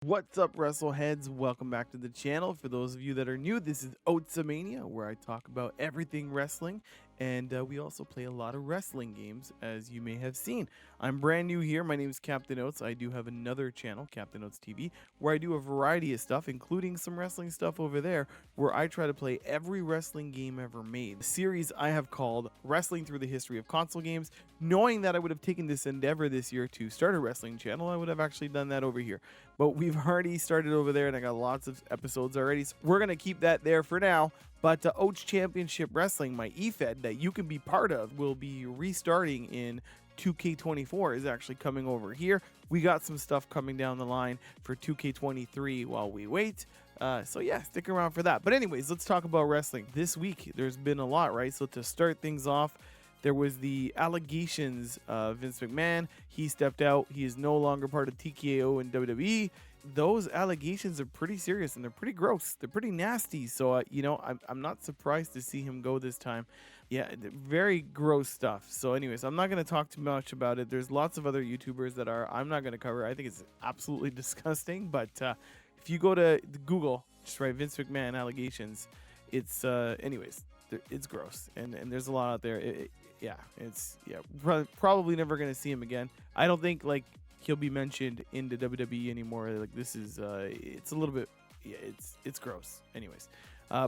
What's up, WrestleHeads? Welcome back to the channel. For those of you that are new, this is Oatsamania, where I talk about everything wrestling, and we also play a lot of wrestling games, as you may have seen. I'm brand new here. My name is Captain Oats. I do have another channel, Captain Oats TV, where I do a variety of stuff, including some wrestling stuff over there, where I try to play every wrestling game ever made. The series I have called Wrestling Through the History of Console Games. Knowing that I would have taken this endeavor this year to start a wrestling channel, I would have actually done that over here. But we've already started over there, and I got lots of episodes already. So we're going to keep that there for now. But Oats Championship Wrestling, my eFed that you can be part of, will be restarting in 2K24 is actually coming over here. We got some stuff coming down the line for 2K23 while we wait. So yeah, stick around for that. But anyways, let's talk about wrestling. This week, there's been a lot, right? So to start things off, there was the allegations of Vince McMahon. He stepped out. He is no longer part of TKO and WWE. Those allegations are pretty serious and they're pretty gross. They're pretty nasty. So, I'm not surprised to see him go this time. Yeah, very gross stuff. So anyways, I'm not going to talk too much about it. There's lots of other YouTubers that I'm not going to cover. I think it's absolutely disgusting. But if you go to Google, just write Vince McMahon allegations, it's it's gross. And there's a lot out there. Probably never going to see him again. I don't think he'll be mentioned in the WWE anymore. Like this is it's a little bit it's gross. Anyways,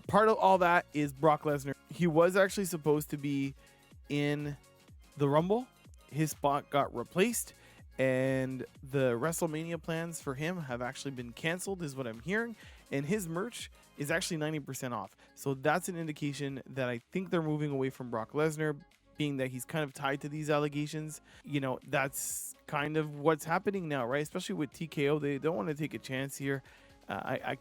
part of all that is Brock Lesnar. He was actually supposed to be in the Rumble. His spot got replaced, and the WrestleMania plans for him have actually been canceled, is what I'm hearing. And his merch is actually 90% off. So that's an indication that I think they're moving away from Brock Lesnar, being that he's kind of tied to these allegations. That's kind of what's happening now, right? Especially with TKO, they don't want to take a chance here. I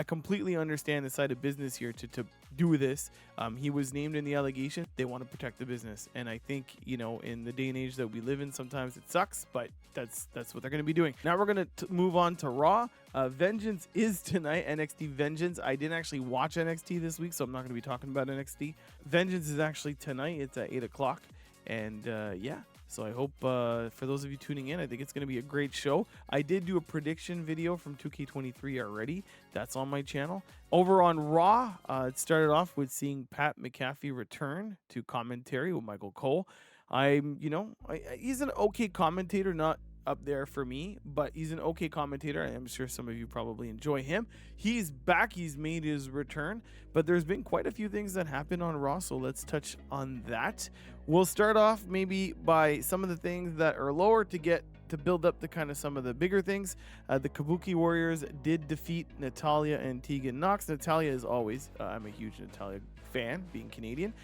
completely understand the side of business here to do this. He was named in the allegation. They want to protect the business, and I think in the day and age that we live in, sometimes it sucks, but that's what they're going to be doing. Now we're going to move on to Raw. Vengeance is tonight. NXT Vengeance. I didn't actually watch NXT this week, so I'm not going to be talking about NXT. Vengeance is actually tonight. It's at 8 o'clock, and yeah. So I hope for those of you tuning in, I think it's going to be a great show. I did do a prediction video from 2K23 already. That's on my channel. Over on Raw, it started off with seeing Pat McAfee return to commentary with Michael Cole. He's an okay commentator, not up there for me, but he's an okay commentator. I'm sure some of you probably enjoy him. He's back. He's made his return, but there's been quite a few things that happened on Raw, so let's touch on that. We'll start off maybe by some of the things that are lower to build up to kind of some of the bigger things. The Kabuki Warriors did defeat Natalya and Tegan Nox. Natalya, as always, I'm a huge Natalya fan, being Canadian.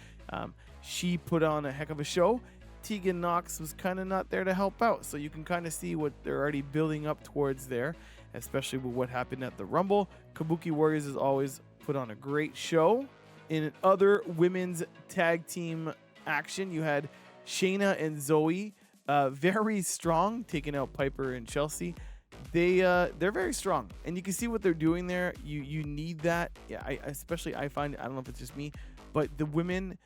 She put on a heck of a show. Tegan Nox was kind of not there to help out, so you can kind of see what they're already building up towards there, especially with what happened at the Rumble. Kabuki Warriors, as always, put on a great show. In other women's tag team action, you had Shayna and Zoe, very strong, taking out Piper and Chelsea. They're very strong, and you can see what they're doing there. You need that. Yeah, I find, I don't know if it's just me, but the women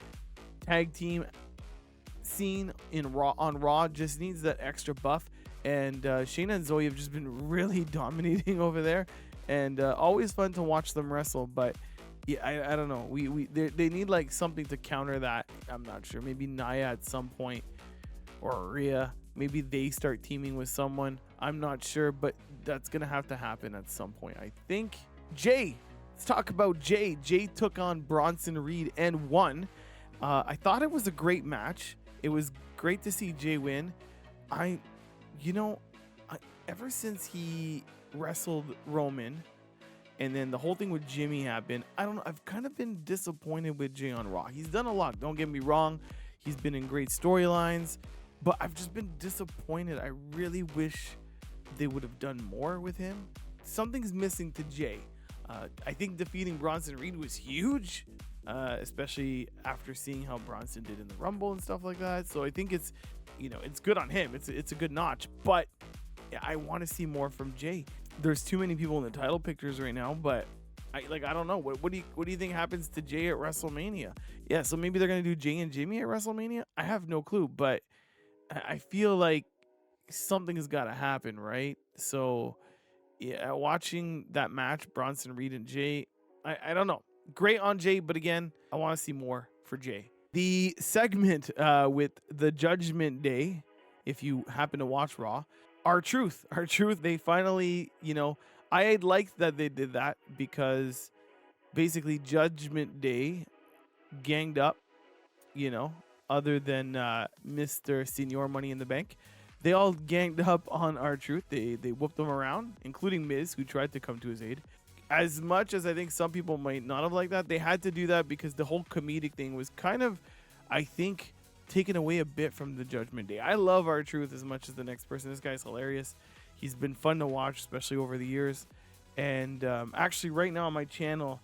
tag team scene on Raw just needs that extra buff, and Shayna and Zoe have just been really dominating over there, and always fun to watch them wrestle. But yeah, I don't know, they need something to counter that. I'm not sure, maybe Nia at some point, or Rhea, maybe they start teaming with someone. I'm not sure, but that's gonna have to happen at some point, I think. Jay, let's talk about Jay. Jay took on Bronson Reed and won. I thought it was a great match. It was great to see Jay win. Ever since he wrestled Roman, and then the whole thing with Jimmy happened, I don't know, I've kind of been disappointed with Jay on Raw. He's done a lot, don't get me wrong. He's been in great storylines, but I've just been disappointed. I really wish they would have done more with him. Something's missing to Jay. I think defeating Bronson Reed was huge. Especially after seeing how Bronson did in the Rumble and stuff like that. So I think it's good on him. It's a good notch, but yeah, I want to see more from Jay. There's too many people in the title pictures right now, but I don't know. What do you think happens to Jay at WrestleMania? Yeah, so maybe they're gonna do Jay and Jimmy at WrestleMania. I have no clue, but I feel like something has got to happen, right? So yeah, watching that match, Bronson Reed and Jay, I don't know. Great on Jay, but again, I want to see more for Jay. The segment with the Judgment Day, if you happen to watch Raw, R-Truth, they finally, I had liked that they did that because basically Judgment Day ganged up, you know, other than Mr. Senior Money in the Bank. They all ganged up on R-Truth. They whooped them around, including Miz, who tried to come to his aid. As much as I think some people might not have liked that, they had to do that because the whole comedic thing was kind of, I think, taken away a bit from the Judgment Day. I love R-Truth as much as the next person. This guy's hilarious. He's been fun to watch, especially over the years. And actually, right now on my channel,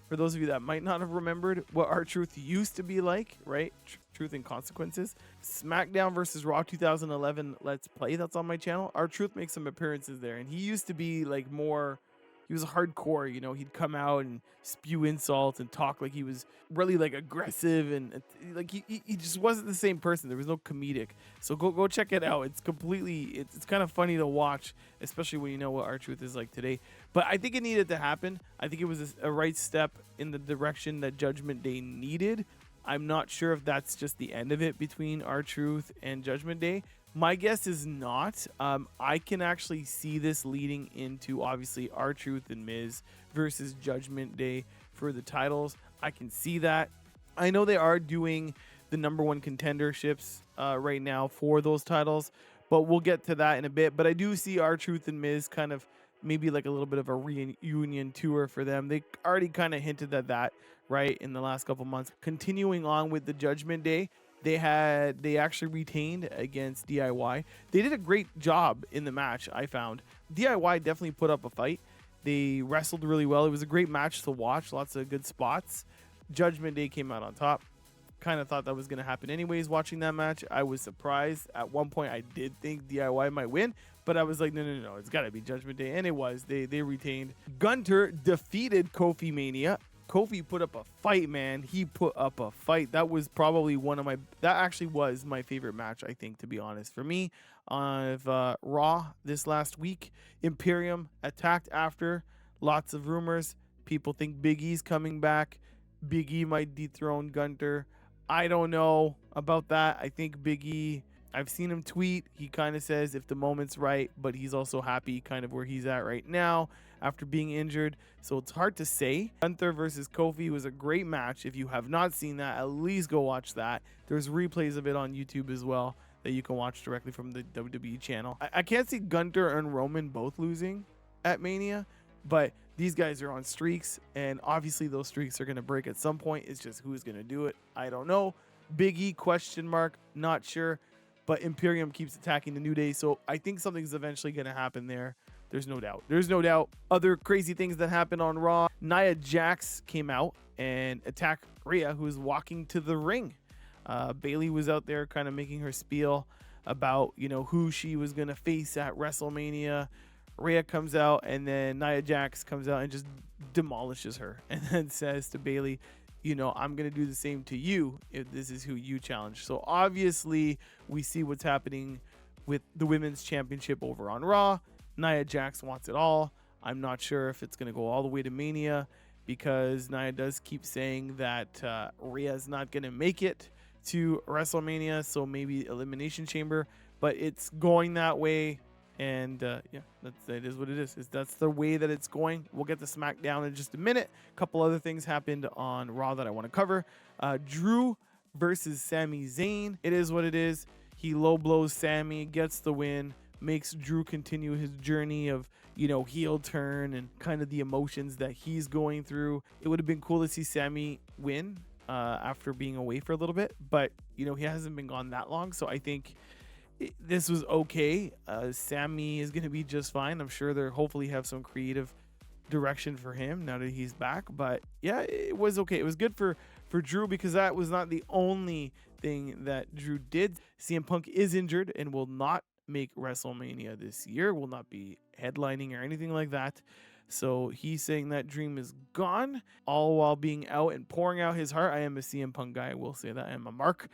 for those of you that might not have remembered what R-Truth used to be like, right? Truth and Consequences. Smackdown versus Raw 2011 Let's Play, that's on my channel. R-Truth makes some appearances there. And he used to be like more, he was hardcore, he'd come out and spew insults and talk like he was really like aggressive and like he just wasn't the same person. There was no comedic. So go check it out. It's completely, it's kind of funny to watch, especially when you know what R-Truth is like today. But I think it needed to happen. I think it was a right step in the direction that Judgment Day needed. I'm not sure if that's just the end of it between R-Truth and Judgment Day. My guess is not. I can actually see this leading into, obviously, R-Truth and Miz versus Judgment Day for the titles. I can see that. I know they are doing the #1 contenderships right now for those titles, but we'll get to that in a bit. But I do see R-Truth and Miz kind of maybe like a little bit of a reunion tour for them. They already kind of hinted at that, right, in the last couple months. Continuing on with the Judgment Day, they actually retained against DIY. They did a great job in the match, I found. DIY definitely put up a fight. They wrestled really well. It was a great match to watch. Lots of good spots. Judgment Day came out on top. Kind of thought that was going to happen anyways watching that match. I was surprised. At one point, I did think DIY might win, but I was like, no. It's got to be Judgment Day. And it was. They retained. Gunter defeated Kofi Mania. Kofi put up a fight, man. He put up a fight. That was probably that actually was my favorite match, I think, to be honest. For me, on Raw this last week, Imperium attacked after. Lots of rumors. People think Big E's coming back. Big E might dethrone Gunter. I don't know about that. I think Big E, I've seen him tweet. He kind of says if the moment's right, but he's also happy kind of where he's at right now after being injured. So it's hard to say. Gunther versus Kofi was a great match. If you have not seen that, at least go watch that. There's replays of it on YouTube as well that you can watch directly from the WWE channel. I can't see Gunther and Roman both losing at Mania, but these guys are on streaks, and obviously those streaks are going to break at some point. It's just who's going to do it. I don't know. Big E, question mark, not sure. But Imperium keeps attacking the New Day, so I think something's eventually going to happen there. There's no doubt. There's no doubt. Other crazy things that happened on Raw. Nia Jax came out and attacked Rhea, who's walking to the ring. Bayley was out there kind of making her spiel about, who she was going to face at WrestleMania. Rhea comes out, and then Nia Jax comes out and just demolishes her and then says to Bayley, I'm going to do the same to you if this is who you challenge. So obviously we see what's happening with the Women's Championship over on Raw. Nia Jax wants it all. I'm not sure if it's going to go all the way to Mania because Nia does keep saying that Rhea's not going to make it to WrestleMania, so maybe Elimination Chamber, but it's going that way. And that is what it is. That's the way that it's going. We'll get to SmackDown in just a minute. A couple other things happened on Raw that I want to cover. Drew versus Sami Zayn. It is what it is. He low blows Sami, gets the win, makes Drew continue his journey of, heel turn and kind of the emotions that he's going through. It would have been cool to see Sami win after being away for a little bit, but, he hasn't been gone that long. So I think this was okay. Sami is going to be just fine. I'm sure they'll hopefully have some creative direction for him now that he's back. But yeah, it was okay. It was good for Drew because that was not the only thing that Drew did. CM Punk is injured and will not make WrestleMania this year, will not be headlining or anything like that. So he's saying that dream is gone, all while being out and pouring out his heart. I am a CM Punk guy. I will say that. I am a mark.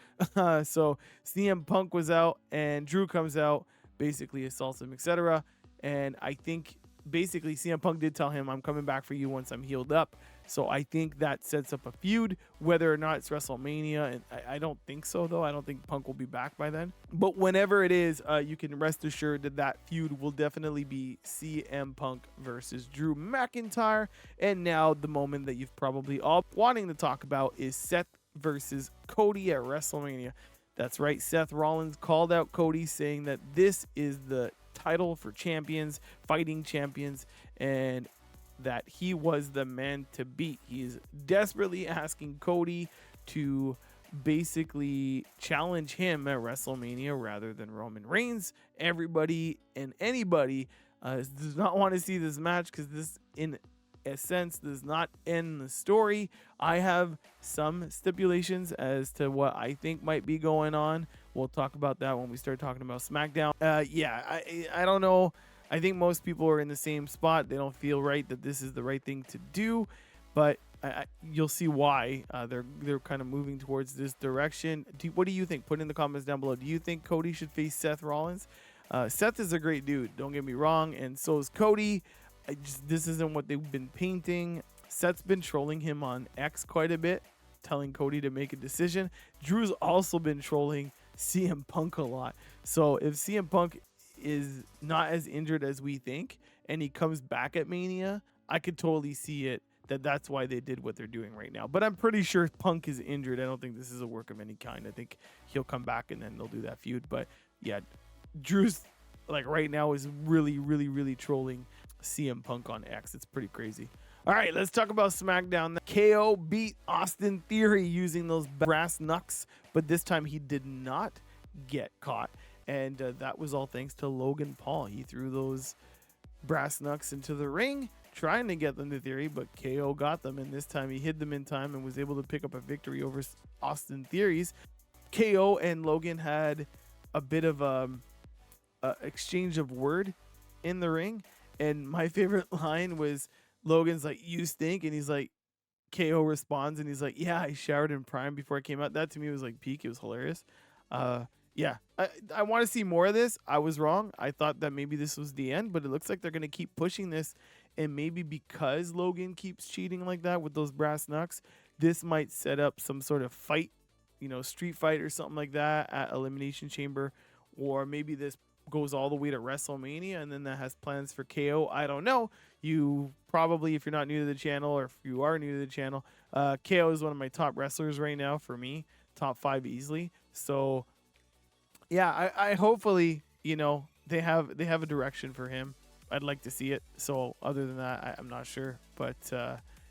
So CM Punk was out and Drew comes out, basically assaults him, etc. And I think basically CM Punk did tell him, I'm coming back for you once I'm healed up. So I think that sets up a feud. Whether or not it's WrestleMania, and I don't think so, though. I don't think Punk will be back by then. But whenever it is, you can rest assured that that feud will definitely be CM Punk versus Drew McIntyre. And now the moment that you've probably all wanting to talk about is Seth versus Cody at WrestleMania. That's right. Seth Rollins called out Cody, saying that this is the title for champions, fighting champions, and that he was the man to beat. He's desperately asking Cody to basically challenge him at WrestleMania rather than Roman Reigns. Everybody and anybody does not want to see this match because this, in a sense, does not end the story. I have some stipulations as to what I think might be going on. We'll talk about that when we start talking about SmackDown. I don't know. I think most people are in the same spot. They don't feel right that this is the right thing to do, but you'll see why they're kind of moving towards this direction. What do you think? Put in the comments down below. Do you think Cody should face Seth Rollins? Seth is a great dude, don't get me wrong, and so is Cody. This isn't what they've been painting. Seth's been trolling him on X quite a bit, telling Cody to make a decision. Drew's also been trolling CM Punk a lot. So if CM Punk is not as injured as we think and he comes back at Mania, I could totally see it that's why they did what they're doing right now. But I'm pretty sure Punk is injured. I don't think this is a work of any kind. I think he'll come back and then they'll do that feud. But yeah, Drew's like right now is really trolling CM Punk on X. It's pretty crazy. All right, let's talk about SmackDown. KO beat Austin Theory using those brass knucks, but this time he did not get caught. And that was all thanks to Logan Paul. He threw those brass knucks into the ring, trying to get them to Theory, but KO got them. And this time he hid them in time and was able to pick up a victory over Austin Theory's. KO and Logan had a bit of a exchange of word in the ring. And my favorite line was Logan's like, "You stink." And he's like, KO responds and he's like, "Yeah, I showered in Prime before I came out." That to me was like peak. It was hilarious. Yeah, I want to see more of this. I was wrong. I thought that maybe this was the end, but it looks like they're going to keep pushing this. And maybe because Logan keeps cheating like that with those brass knucks, this might set up some sort of fight, street fight or something like that at Elimination Chamber. Or maybe this goes all the way to WrestleMania and then that has plans for KO. I don't know. You probably, if you're not new to the channel or if you are new to the channel, KO is one of my top wrestlers right now for me. Top 5 easily. So yeah, I hopefully, they have a direction for him. I'd like to see it. So other than that, I'm not sure. But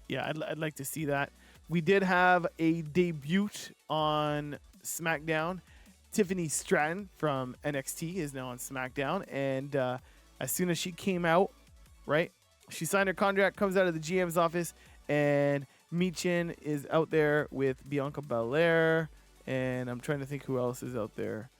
yeah, I'd like to see that. We did have a debut on SmackDown. Tiffany Stratton from NXT is now on SmackDown. And as soon as she came out, right, she signed her contract, comes out of the GM's office, and Michin is out there with Bianca Belair. And I'm trying to think who else is out there.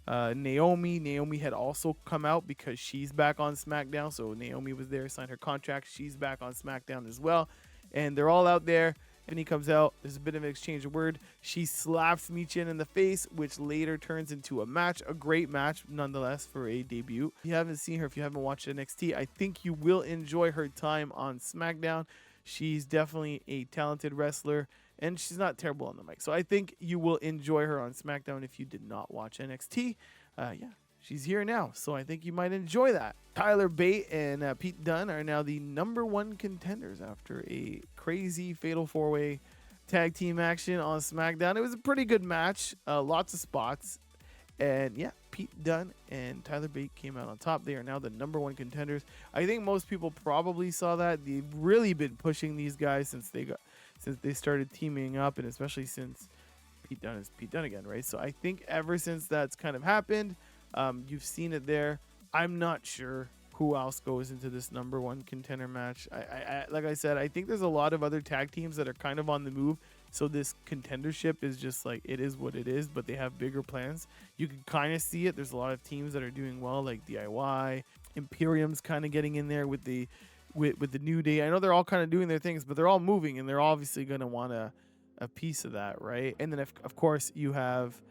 Naomi had also come out because she's back on SmackDown. So Naomi was there, signed her contract. She's back on SmackDown as well. And they're all out there. And he comes out. There's a bit of an exchange of word. She slaps Michin in the face, which later turns into a match. A great match, nonetheless, for a debut. If you haven't seen her, if you haven't watched NXT, I think you will enjoy her time on SmackDown. She's definitely a talented wrestler. And she's not terrible on the mic. So I think you will enjoy her on SmackDown if you did not watch NXT. Yeah, she's here now. So I think you might enjoy that. Tyler Bate and Pete Dunne are now the #1 contenders after a crazy Fatal 4-Way tag team action on SmackDown. It was a pretty good match. Lots of spots. And yeah, Pete Dunne and Tyler Bate came out on top. They are now the #1 contenders. I think most people probably saw that. They've really been pushing these guys since they started teaming up, and especially since Pete Dunne is Pete Dunne again, right? So I think ever since that's kind of happened, you've seen it there. I'm not sure who else goes into this #1 contender match. I like I said, I think there's a lot of other tag teams that are kind of on the move. So this contendership is just like, it is what it is, but they have bigger plans. You can kind of see it. There's a lot of teams that are doing well, like DIY, Imperium's kind of getting in there with the New Day. I know they're all kind of doing their things, but they're all moving, and they're obviously going to want a piece of that, right? And then, of course, you have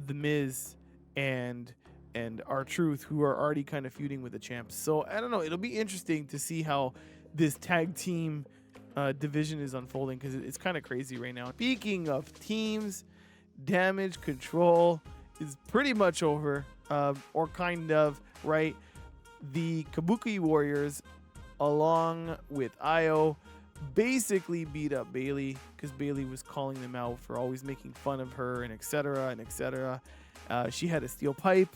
The Miz and and R-Truth, who are already kind of feuding with the champs. So I don't know. It'll be interesting to see how this tag team division is unfolding, because it's kind of crazy right now. Speaking of teams, Damage Control is pretty much over, or kind of, right? The Kabuki Warriors, along with Io, basically beat up Bayley, because Bayley was calling them out for always making fun of her, and etc. and etc. She had a steel pipe,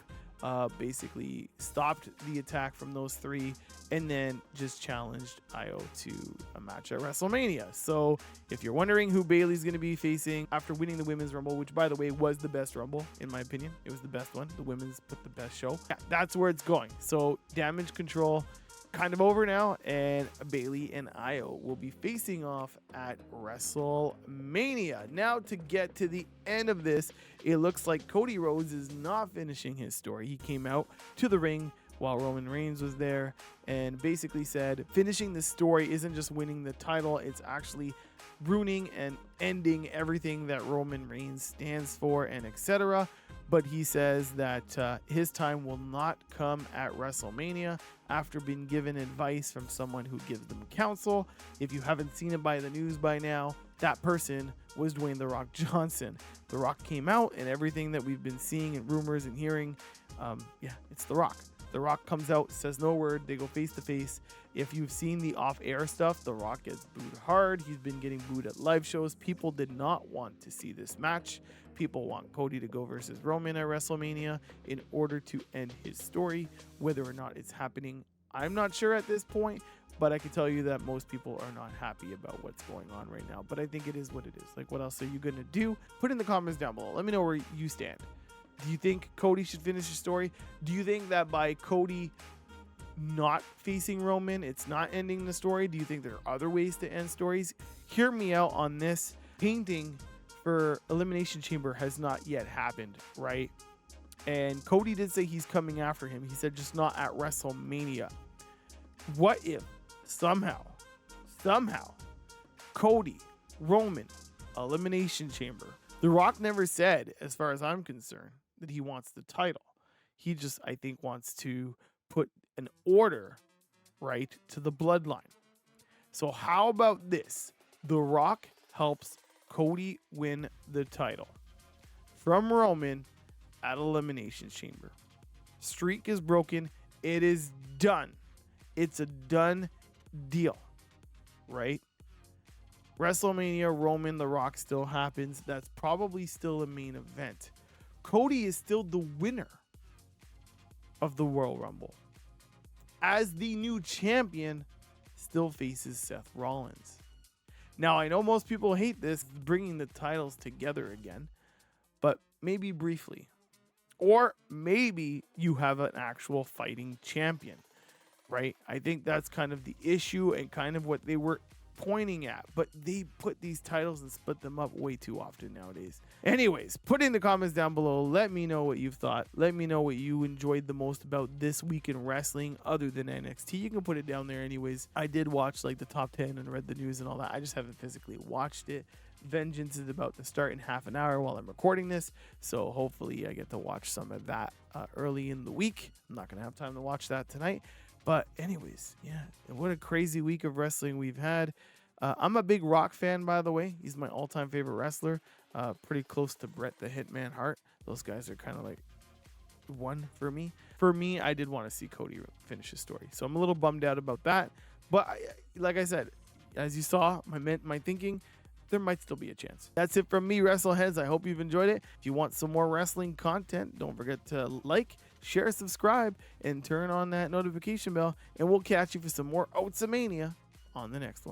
basically stopped the attack from those three, and then just challenged Io to a match at WrestleMania. So if you're wondering who Bayley's going to be facing after winning the Women's Rumble, which by the way was the best Rumble in my opinion, it was the best one, the women's put the best show, yeah, that's where it's going. So Damage Control kind of over now, and Bayley and Io will be facing off at WrestleMania. Now, to get to the end of this, it looks like Cody Rhodes is not finishing his story. He came out to the ring while Roman Reigns was there and basically said finishing the story isn't just winning the title, it's actually ruining and ending everything that Roman Reigns stands for, and etc. But he says that his time will not come at WrestleMania after being given advice from someone who gives them counsel. If you haven't seen it by the news by now, that person was Dwayne "The Rock" Johnson. The Rock came out, and everything that we've been seeing and rumors and hearing, yeah, it's The Rock. The Rock comes out, says no word, they go face to face. If you've seen the off-air stuff, The Rock gets booed hard. He's been getting booed at live shows. People did not want to see this match. People want Cody to go versus Roman at WrestleMania in order to end his story. Whether or not it's happening, I'm not sure at this point, but I can tell you that most people are not happy about what's going on right now. But I think it is what it is. Like, what else are you going to do? Put in the comments down below. Let me know where you stand. Do you think Cody should finish his story? Do you think that by Cody not facing Roman, it's not ending the story? Do you think there are other ways to end stories? Hear me out on this. Painting for Elimination Chamber has not yet happened, right? And Cody did say he's coming after him. He said just not at WrestleMania. What if somehow, Cody, Roman, Elimination Chamber? The Rock never said, as far as I'm concerned, that he wants the title. He just, I think, wants to put an order, right, to the bloodline. So how about this? The Rock helps Cody win the title from Roman at Elimination Chamber. Streak is broken. It is done. It's a done deal, right? WrestleMania, Roman, The Rock still happens. That's probably still a main event. Cody is still the winner of the Royal Rumble. As the new champion, still faces Seth Rollins. Now, I know most people hate this, bringing the titles together again, but maybe briefly. Or maybe you have an actual fighting champion, right? I think that's kind of the issue and kind of what they were pointing at, but they put these titles and split them up way too often nowadays. Anyways, put in the comments down below. Let me know what you've thought. Let me know what you enjoyed the most about this week in wrestling other than NXT. You can put it down there anyways. I did watch like the top 10 and read the news and all that. I just haven't physically watched it. Vengeance is about to start in half an hour while I'm recording this, so hopefully I get to watch some of that early in the week. I'm not gonna have time to watch that tonight. But anyways, yeah, what a crazy week of wrestling we've had. I'm a big Rock fan, by the way. He's my all-time favorite wrestler. Pretty close to Bret the Hitman Hart. Those guys are kind of like one for me. For me, I did want to see Cody finish his story. So I'm a little bummed out about that. But like I said, as you saw, my thinking, there might still be a chance. That's it from me, WrestleHeads. I hope you've enjoyed it. If you want some more wrestling content, don't forget to like, share, subscribe, and turn on that notification bell. And we'll catch you for some more Oatsamania on the next one.